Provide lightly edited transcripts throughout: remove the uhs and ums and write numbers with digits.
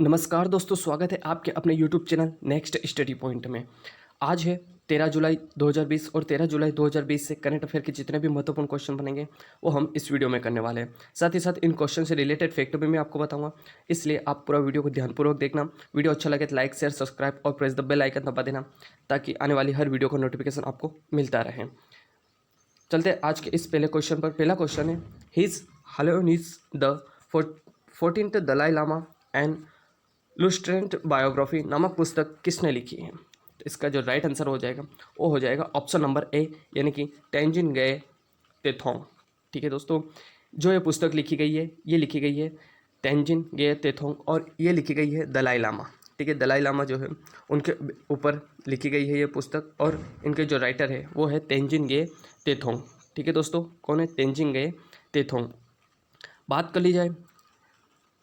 नमस्कार दोस्तों, स्वागत है आपके अपने YouTube channel next study point में। आज है 13 जुलाई 2020 और 13 जुलाई 2020 से करंट अफेयर के जितने भी महत्वपूर्ण क्वेश्चन बनेंगे वो हम इस वीडियो में करने वाले हैं। साथ ही साथ इन क्वेश्चन से रिलेटेड फैक्ट भी मैं आपको बताऊंगा, इसलिए आप पूरा वीडियो को ध्यानपूर्वक देखना। वीडियो अच्छा लगे तो लाइक शेयर सब्सक्राइब और प्रेस द बेल आइकन दबा देना, ताकि आने वाली हर वीडियो का नोटिफिकेशन आपको मिलता रहे। चलते आज के इस पहले क्वेश्चन पर। पहला क्वेश्चन है, his holiness the 14th Dalai Lama and illustrated biography नामक पुस्तक किसने लिखी है? तो इसका जो राइट आंसर हो जाएगा वो हो जाएगा ऑप्शन नंबर ए, यानी कि तेंजिन गे तेथोंग। ठीक है दोस्तों, जो ये पुस्तक लिखी गई है ये लिखी गई है तेंजिन गे तेथोंग और ये लिखी गई है दलाई लामा। ठीक है, दलाई लामा जो है उनके ऊपर लिखी गई है ये पुस्तक, और इनके जो राइटर है वो है तेंजिन गे तेथोंग। ठीक है दोस्तों, कौन है? तेंजिन गे तेथोंग। बात कर ली जाए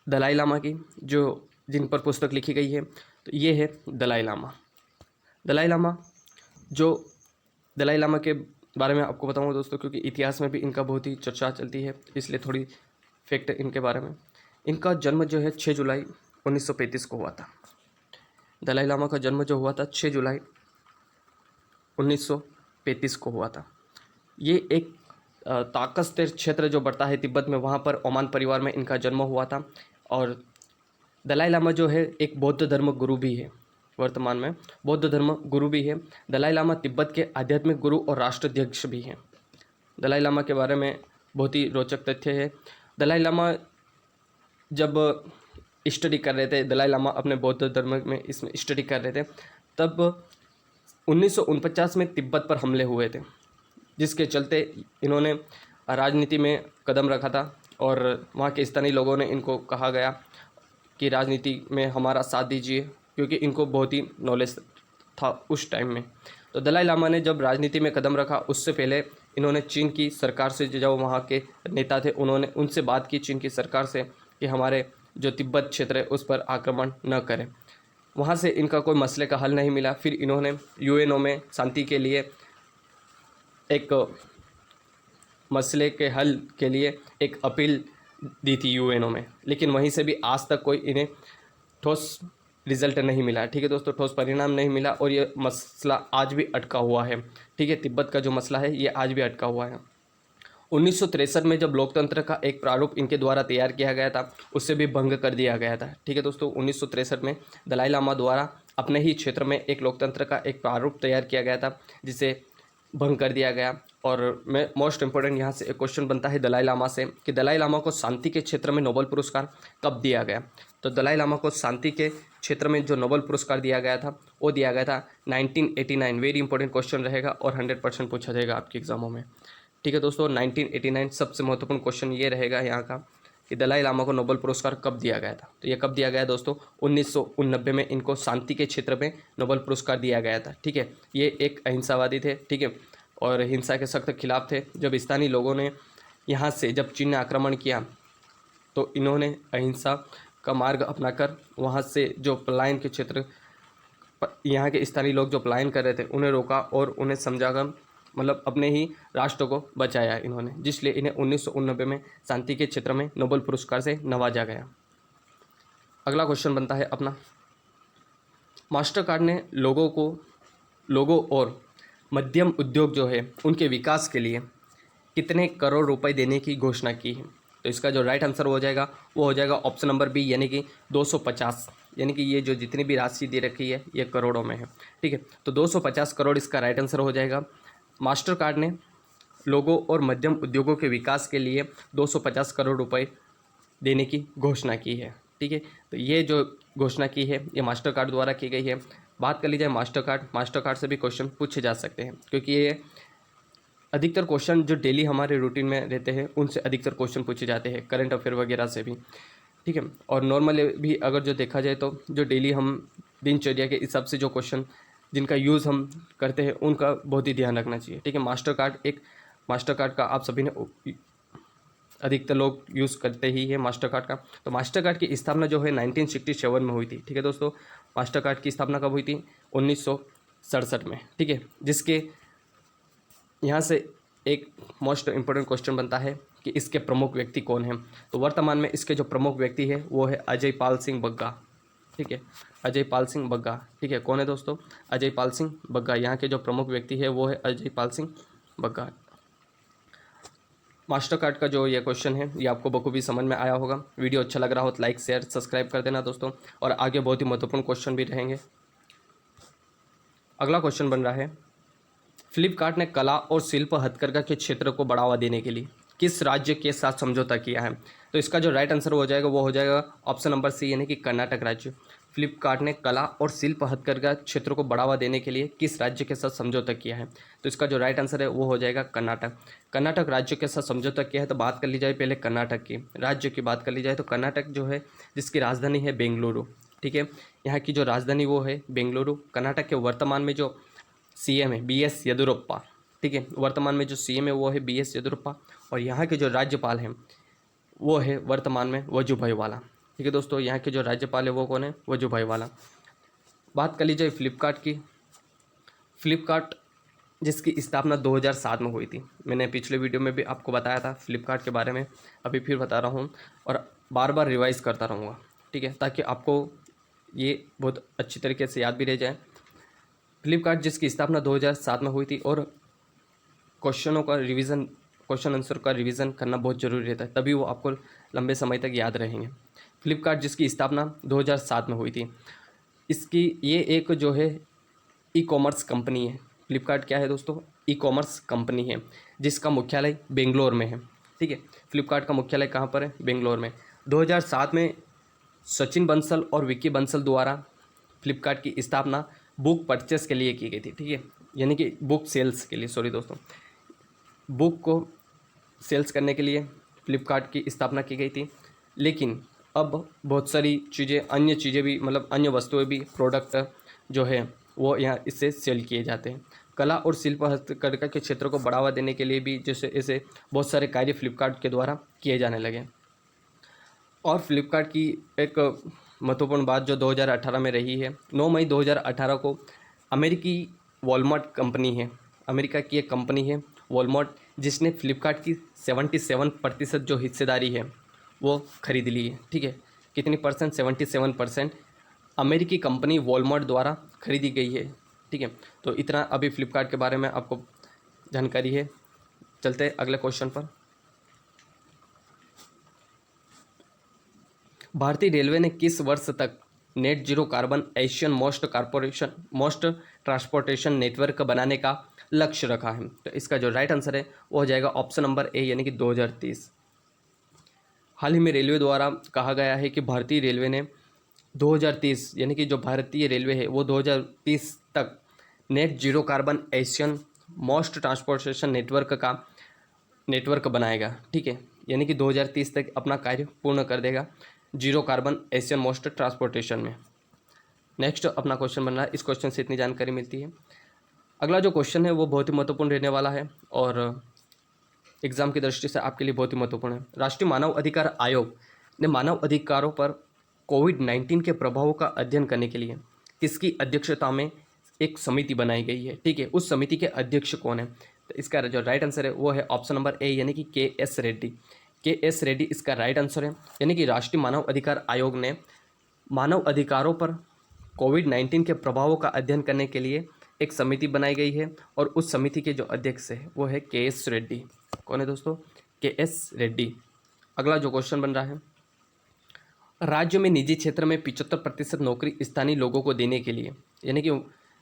दलाई लामा की, जो जिन पर पुस्तक लिखी गई है, तो ये है दलाई लामा। दलाई लामा जो दलाई लामा के बारे में आपको बताऊंगा दोस्तों, क्योंकि इतिहास में भी इनका बहुत ही चर्चा चलती है, इसलिए थोड़ी फैक्ट इनके बारे में। इनका जन्म जो है 6 जुलाई 1935 को हुआ था। दलाई लामा का जन्म जो हुआ था 6 जुलाई 1935 को हुआ था। ये एक ताकस्तेर क्षेत्र जो बढ़ता है तिब्बत में, वहाँ पर ओमान परिवार में इनका जन्म हुआ था। और दलाई लामा जो है एक बौद्ध धर्म गुरु भी है, वर्तमान में बौद्ध धर्म गुरु भी है। दलाई लामा तिब्बत के आध्यात्मिक गुरु और राष्ट्राध्यक्ष भी हैं। दलाई लामा के बारे में बहुत ही रोचक तथ्य है। दलाई लामा जब स्टडी कर रहे थे, दलाई लामा अपने बौद्ध धर्म में इसमें स्टडी कर रहे थे, तब 1949 में तिब्बत पर हमले हुए थे, जिसके चलते इन्होंने राजनीति में कदम रखा था। और वहाँ के स्थानीय लोगों ने इनको कहा गया कि राजनीति में हमारा साथ दीजिए, क्योंकि इनको बहुत ही नॉलेज था उस टाइम में। तो दलाई लामा ने जब राजनीति में कदम रखा, उससे पहले इन्होंने चीन की सरकार से, जो वहाँ के नेता थे, उन्होंने उनसे बात की चीन की सरकार से कि हमारे जो तिब्बत क्षेत्र है उस पर आक्रमण न करें। वहाँ से इनका कोई मसले का हल नहीं मिला। फिर इन्होंने यूएनओ में शांति के लिए एक मसले के हल के लिए एक अपील दी थी यूएनओ में, लेकिन वहीं से भी आज तक कोई इन्हें ठोस रिजल्ट नहीं मिला। ठीक है दोस्तों, ठोस परिणाम नहीं मिला, और ये मसला आज भी अटका हुआ है। ठीक है, तिब्बत का जो मसला है ये आज भी अटका हुआ है। 1963 में जब लोकतंत्र का एक प्रारूप इनके द्वारा तैयार किया गया था, उससे भी भंग कर दिया गया था। ठीक है दोस्तों, 1963 में दलाई लामा द्वारा अपने ही क्षेत्र में एक लोकतंत्र का एक प्रारूप तैयार किया गया था, जिसे भंग कर दिया गया। और मैं मोस्ट इम्पोर्टेंट यहाँ से एक क्वेश्चन बनता है दलाई लामा से कि दलाई लामा को शांति के क्षेत्र में नोबेल पुरस्कार कब दिया गया? तो दलाई लामा को शांति के क्षेत्र में जो नोबेल पुरस्कार दिया गया था वो दिया गया था 1989। वेरी इंपॉर्टेंट क्वेश्चन रहेगा और 100% पूछा जाएगा आपके एग्जामों में। ठीक है दोस्तों, 1989 सबसे महत्वपूर्ण क्वेश्चन ये रहेगा यहाँ का कि दलाई लामा को नोबेल पुरस्कार कब दिया गया था। तो ये कब दिया गया दोस्तों? 1989 में इनको शांति के क्षेत्र में नोबेल पुरस्कार दिया गया था। ठीक है, ये एक अहिंसावादी थे। ठीक है, और हिंसा के सख्त खिलाफ थे। जब स्थानीय लोगों ने यहाँ से, जब चीन ने आक्रमण किया, तो इन्होंने अहिंसा का मार्ग अपनाकर वहाँ से जो पलायन के क्षेत्र, यहाँ के स्थानीय लोग जो पलायन कर रहे थे उन्हें रोका और उन्हें समझाकर, मतलब अपने ही राष्ट्र को बचाया इन्होंने, जिसलिए इन्हें 1989 में शांति के क्षेत्र में नोबेल पुरस्कार से नवाजा गया। अगला क्वेश्चन बनता है अपना, मास्टर कार्ड ने लोगों और मध्यम उद्योग जो है उनके विकास के लिए कितने करोड़ रुपए देने की घोषणा की है? तो इसका जो राइट आंसर हो जाएगा वो हो जाएगा ऑप्शन नंबर बी, यानी कि 250। यानी कि ये जो जितनी भी राशि दे रखी है ये करोड़ों में है। ठीक है, तो 250 करोड़ इसका राइट आंसर हो जाएगा। मास्टर कार्ड ने लोगों और मध्यम उद्योगों के विकास के लिए 250 करोड़ रुपए देने की घोषणा की है। ठीक है, तो ये जो घोषणा की है ये मास्टर कार्ड द्वारा की गई है। बात कर ली जाए मास्टर कार्ड से भी क्वेश्चन पूछे जा सकते हैं, क्योंकि ये अधिकतर क्वेश्चन जो डेली हमारे रूटीन में रहते हैं उनसे अधिकतर क्वेश्चन पूछे जाते हैं, करंट अफेयर वगैरह से भी। ठीक है, और नॉर्मली भी अगर जो देखा जाए तो जो डेली हम दिनचर्या के हिसाब से जो क्वेश्चन जिनका यूज़ हम करते हैं उनका बहुत ही ध्यान रखना चाहिए। ठीक है, मास्टर कार्ड का आप सभी ने अधिकतर लोग यूज़ करते ही है मास्टर कार्ड का। तो मास्टर कार्ड की स्थापना जो है 1967 में हुई थी। ठीक है दोस्तों, मास्टर कार्ड की स्थापना कब हुई थी? 1967 में। ठीक है, जिसके यहाँ से एक मोस्ट इम्पोर्टेंट क्वेश्चन बनता है कि इसके प्रमुख व्यक्ति कौन हैं? तो वर्तमान में इसके जो प्रमुख व्यक्ति है वो है अजय पाल सिंह बग्गा। ठीक है, अजय पाल सिंह बग्गा। ठीक है, कौन है दोस्तों? अजय पाल सिंह बग्गा। यहाँ के जो प्रमुख व्यक्ति है वो है अजय पाल सिंह बग्गा। मास्टर कार्ड का जो ये क्वेश्चन है ये आपको बखूबी समझ में आया होगा। वीडियो अच्छा लग रहा हो तो लाइक शेयर सब्सक्राइब कर देना दोस्तों, और आगे बहुत ही महत्वपूर्ण क्वेश्चन भी रहेंगे। अगला क्वेश्चन बन रहा है, फ्लिपकार्ट ने कला और शिल्प हथकरघा के क्षेत्र को बढ़ावा देने के लिए किस राज्य के साथ समझौता किया है? तो इसका जो राइट आंसर हो जाएगा वो हो जाएगा ऑप्शन नंबर सी, यानी कि कर्नाटक राज्य। फ्लिपकार्ट ने कला और शिल्प हथकरघा क्षेत्र को बढ़ावा देने के लिए किस राज्य के साथ समझौता किया है? तो इसका जो राइट आंसर है वो हो जाएगा कर्नाटक। कर्नाटक राज्य के साथ समझौता किया है। तो बात कर ली जाए पहले कर्नाटक की, राज्य की बात कर ली जाए तो कर्नाटक जो है जिसकी राजधानी है बेंगलुरु। ठीक है, यहाँ की जो राजधानी वो है बेंगलुरु। कर्नाटक के वर्तमान में जो सीएम है BS येदियुरप्पा। ठीक है, वर्तमान में जो सीएम है वो है BS येदियुरप्पा, और यहाँ के जो राज्यपाल हैं वो है वर्तमान में वजुभाई वाला। ठीक है दोस्तों, यहाँ के जो राज्यपाल है वो कौन है? वजुभाई वाला। बात कर ली जाए फ्लिपकार्ट की, फ्लिपकार्ट जिसकी स्थापना 2007 में हुई थी। मैंने पिछले वीडियो में भी आपको बताया था फ्लिपकार्ट के बारे में, अभी फिर बता रहा हूँ और बार बार रिवाइज़ करता रहूँगा। ठीक है, ताकि आपको ये बहुत अच्छी तरीके से याद भी रह जाए। फ्लिपकार्ट जिसकी स्थापना 2007 में हुई थी, और क्वेश्चनों का रिवीजन, क्वेश्चन आंसर का रिवीजन करना बहुत ज़रूरी रहता है, तभी वो आपको लंबे समय तक याद रहेंगे। फ्लिपकार्ट जिसकी स्थापना 2007 में हुई थी, इसकी ये एक जो है ई कॉमर्स कंपनी है। फ्लिपकार्ट क्या है दोस्तों? ई कॉमर्स कंपनी है जिसका मुख्यालय बेंगलोर में है। ठीक है, फ्लिपकार्ट का मुख्यालय कहाँ पर है? बेंगलोर में। 2007 में सचिन बंसल और विक्की बंसल द्वारा फ्लिपकार्ट की स्थापना बुक परचेस के लिए की गई थी। ठीक है, यानी कि बुक सेल्स के लिए, सॉरी दोस्तों, बुक को सेल्स करने के लिए फ्लिपकार्ट की स्थापना की गई थी। लेकिन अब बहुत सारी चीज़ें, अन्य चीज़ें भी, मतलब अन्य वस्तुएं भी, प्रोडक्ट जो है वो यहाँ इससे सेल किए जाते हैं। कला और शिल्प हस्तकरघा के क्षेत्र को बढ़ावा देने के लिए भी जैसे ऐसे बहुत सारे कार्य फ्लिपकार्ट के द्वारा किए जाने लगे। और फ्लिपकार्ट की एक महत्वपूर्ण बात जो 2018 में रही है, 9 मई 2018 को अमेरिकी वॉलमार्ट कंपनी है, अमेरिका की एक कंपनी है वॉलमार्ट, जिसने फ्लिपकार्ट की 77% जो हिस्सेदारी है वो खरीद ली है। ठीक है, कितनी परसेंट? 77% अमेरिकी कंपनी वॉलमार्ट द्वारा खरीदी गई है। ठीक है, तो इतना अभी फ्लिपकार्ट के बारे में आपको जानकारी है। चलते हैं अगले क्वेश्चन पर। भारतीय रेलवे ने किस वर्ष तक net zero carbon Asian most transportation network बनाने का लक्ष्य रखा है? तो इसका जो राइट आंसर है वो हो जाएगा ऑप्शन नंबर ए, यानी कि 2030। हाल ही में रेलवे द्वारा कहा गया है कि भारतीय रेलवे ने 2030, यानी कि जो भारतीय रेलवे है वो 2030 तक net zero carbon Asian most transportation network बनाएगा। ठीक है, यानी कि 2030 तक अपना कार्य पूर्ण कर देगा zero carbon Asian most transportation में। नेक्स्ट अपना क्वेश्चन बन रहा है, इस क्वेश्चन से इतनी जानकारी मिलती है। अगला जो क्वेश्चन है वो बहुत ही महत्वपूर्ण रहने वाला है और एग्जाम की दृष्टि से आपके लिए बहुत ही महत्वपूर्ण है। राष्ट्रीय मानव अधिकार आयोग ने मानव अधिकारों पर कोविड-19 के प्रभावों का अध्ययन करने के लिए किसकी अध्यक्षता में एक समिति बनाई गई है? ठीक है, उस समिति के अध्यक्ष कौन है? तो इसका जो राइट आंसर है वो है ऑप्शन नंबर ए, यानी कि KS रेड्डी। KS रेड्डी इसका राइट आंसर है, यानी कि राष्ट्रीय मानव अधिकार आयोग ने मानव अधिकारों पर कोविड-19 के प्रभावों का अध्ययन करने के लिए एक समिति बनाई गई है, और उस समिति के जो अध्यक्ष है वो है KS रेड्डी। कौन है दोस्तों? KS रेड्डी। अगला जो क्वेश्चन बन रहा है, राज्य में निजी क्षेत्र में 75% नौकरी स्थानीय लोगों को देने के लिए, यानी कि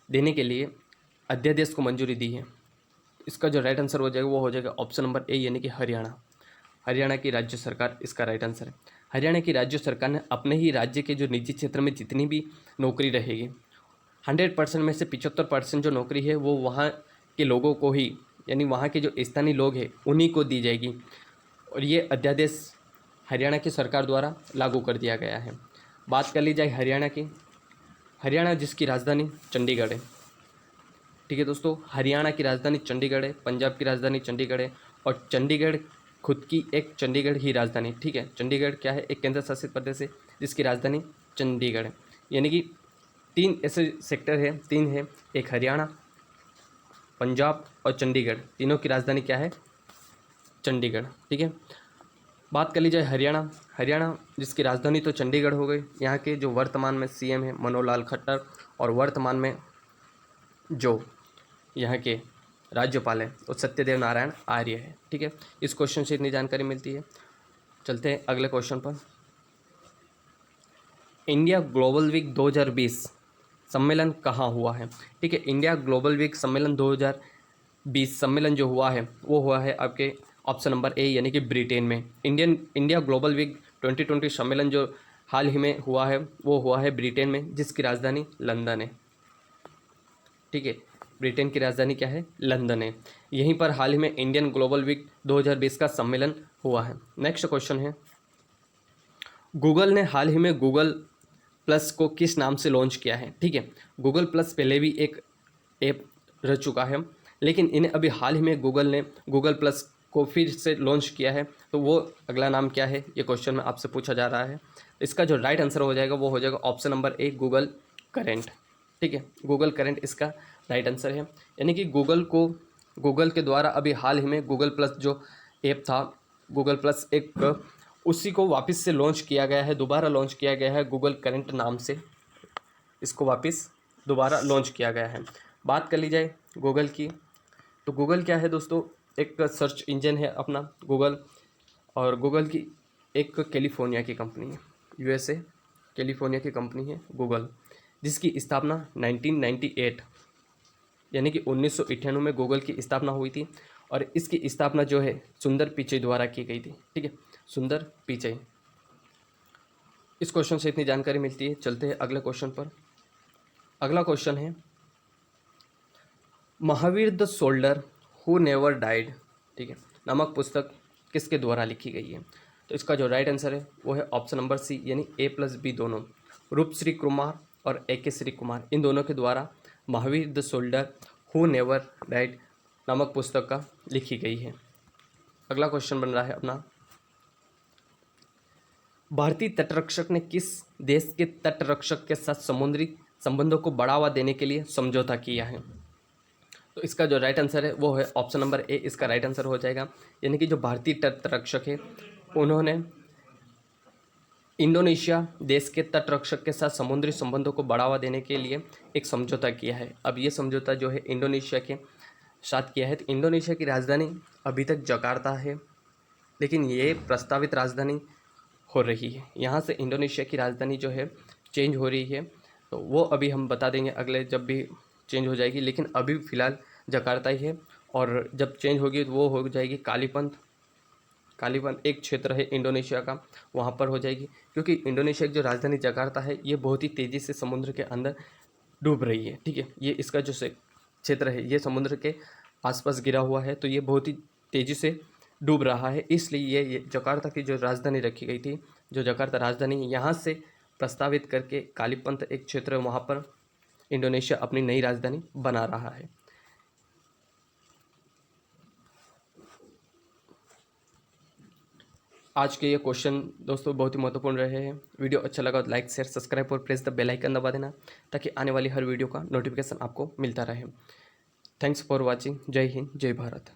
देने के लिए अध्यादेश को मंजूरी दी है। इसका जो राइट आंसर हो जाएगा वो हो जाएगा ऑप्शन नंबर ए, यानी कि हरियाणा। हरियाणा की राज्य सरकार इसका राइट आंसर है। हरियाणा की राज्य सरकार ने अपने ही राज्य के जो निजी क्षेत्र में जितनी भी नौकरी रहेगी, 100% में से 75% जो नौकरी है वो वहाँ के लोगों को ही, यानी वहाँ के जो स्थानीय लोग हैं उन्हीं को दी जाएगी, और ये अध्यादेश हरियाणा की सरकार द्वारा लागू कर दिया गया है। बात कर ली जाए हरियाणा की, हरियाणा जिसकी राजधानी चंडीगढ़ है। ठीक है दोस्तों, हरियाणा की राजधानी चंडीगढ़ है, पंजाब की राजधानी चंडीगढ़ है, और चंडीगढ़ खुद की एक चंडीगढ़ ही राजधानी। ठीक है, चंडीगढ़ क्या है? एक केंद्र शासित प्रदेश है जिसकी राजधानी चंडीगढ़ है। यानी कि 3 ऐसे सेक्टर है, 3 है, एक हरियाणा, पंजाब और चंडीगढ़, तीनों की राजधानी क्या है? चंडीगढ़। ठीक है, बात कर ली जाए हरियाणा, हरियाणा जिसकी राजधानी तो चंडीगढ़ हो गई, यहाँ के जो वर्तमान में सीएम है मनोहर लाल खट्टर, और वर्तमान में जो यहाँ के राज्यपाल हैं वो सत्यदेव नारायण आर्य है। ठीक है, इस क्वेश्चन से इतनी जानकारी मिलती है। चलते हैं अगले क्वेश्चन पर। इंडिया ग्लोबल वीक 2020 सम्मेलन कहाँ हुआ है? ठीक है, इंडिया ग्लोबल वीक सम्मेलन 2020 सम्मेलन जो हुआ है वो हुआ है आपके ऑप्शन नंबर ए यानी कि ब्रिटेन में। इंडिया ग्लोबल वीक 2020 सम्मेलन जो हाल ही में हुआ है वो हुआ है ब्रिटेन में, जिसकी राजधानी लंदन है। ठीक है, ब्रिटेन की राजधानी क्या है? लंदन है। यहीं पर हाल ही में इंडियन ग्लोबल वीक 2020 का सम्मेलन हुआ है। नेक्स्ट क्वेश्चन है, गूगल ने हाल ही में गूगल प्लस को किस नाम से लॉन्च किया है? ठीक है, गूगल प्लस पहले भी एक ऐप रह चुका है, लेकिन इन्हें अभी हाल ही में गूगल ने गूगल प्लस को फिर से लॉन्च किया है, तो वो अगला नाम क्या है ये क्वेश्चन में आपसे पूछा जा रहा है। इसका जो राइट आंसर हो जाएगा वो हो जाएगा option number A Google current. ठीक है, गूगल करेंट इसका राइट आंसर है। यानी कि गूगल के द्वारा अभी हाल ही में गूगल प्लस जो ऐप था, गूगल प्लस एक उसी को वापस से लॉन्च किया गया है, दोबारा लॉन्च किया गया है गूगल करेंट नाम से, इसको वापस दोबारा लॉन्च किया गया है। बात कर ली जाए गूगल की, तो गूगल क्या है दोस्तों? एक सर्च इंजन है अपना गूगल, और गूगल की एक कैलिफोर्निया की कंपनी है, यूएसए कैलिफोर्निया की कंपनी है गूगल, जिसकी स्थापना 1998 यानी कि 1998 में गूगल की स्थापना हुई थी, और इसकी स्थापना जो है सुंदर पिचई द्वारा की गई थी। ठीक है, सुंदर पिचई। इस क्वेश्चन से इतनी जानकारी मिलती है। चलते हैं अगले क्वेश्चन पर। अगला क्वेश्चन है, Mahavir the soldier who never died, ठीक है, नामक पुस्तक किसके द्वारा लिखी गई है? तो इसका जो राइट आंसर है वो है ऑप्शन नंबर सी यानी ए प्लस बी दोनों, रूप श्री कुमार और ए के श्री कुमार, इन दोनों के द्वारा Mahavir the soldier who never died नामक पुस्तक का लिखी गई है। अगला क्वेश्चन बन रहा है अपना, भारतीय तटरक्षक ने किस देश के तटरक्षक के साथ समुद्री संबंधों को बढ़ावा देने के लिए समझौता किया है? तो इसका जो राइट आंसर है वो है ऑप्शन नंबर ए, इसका राइट आंसर हो जाएगा। यानी कि जो भारतीय तटरक्षक है उन्होंने इंडोनेशिया देश के तटरक्षक के साथ समुद्री संबंधों को बढ़ावा देने के लिए एक समझौता किया है। अब ये समझौता जो है इंडोनेशिया के साथ किया है। तो इंडोनेशिया की राजधानी अभी तक जकार्ता है, लेकिन ये प्रस्तावित राजधानी हो रही है। यहाँ से इंडोनेशिया की राजधानी जो है चेंज हो रही है, तो वो अभी हम बता देंगे अगले जब भी चेंज हो जाएगी, लेकिन अभी फ़िलहाल जकार्ता ही है, और जब चेंज होगी तो वो हो जाएगी कालीपंथ एक क्षेत्र है इंडोनेशिया का, वहाँ पर हो जाएगी, क्योंकि इंडोनेशिया की जो राजधानी जकार्ता है ये बहुत ही तेज़ी से समुद्र के अंदर डूब रही है। ठीक है, ये इसका जो क्षेत्र है ये समुद्र के आसपास गिरा हुआ है, तो ये बहुत ही तेज़ी से डूब रहा है, इसलिए ये जकार्ता की जो राजधानी रखी गई थी, जो जकार्ता राजधानी यहाँ से प्रस्तावित करके कालीपंथ एक क्षेत्र है वहाँ पर इंडोनेशिया अपनी नई राजधानी बना रहा है। आज के ये क्वेश्चन दोस्तों बहुत ही महत्वपूर्ण रहे हैं। वीडियो अच्छा लगा तो लाइक शेयर सब्सक्राइब और प्रेस द बेल आइकन दबा देना, ताकि आने वाली हर वीडियो का नोटिफिकेशन आपको मिलता रहे। Thanks for watching. जय हिंद, जय भारत।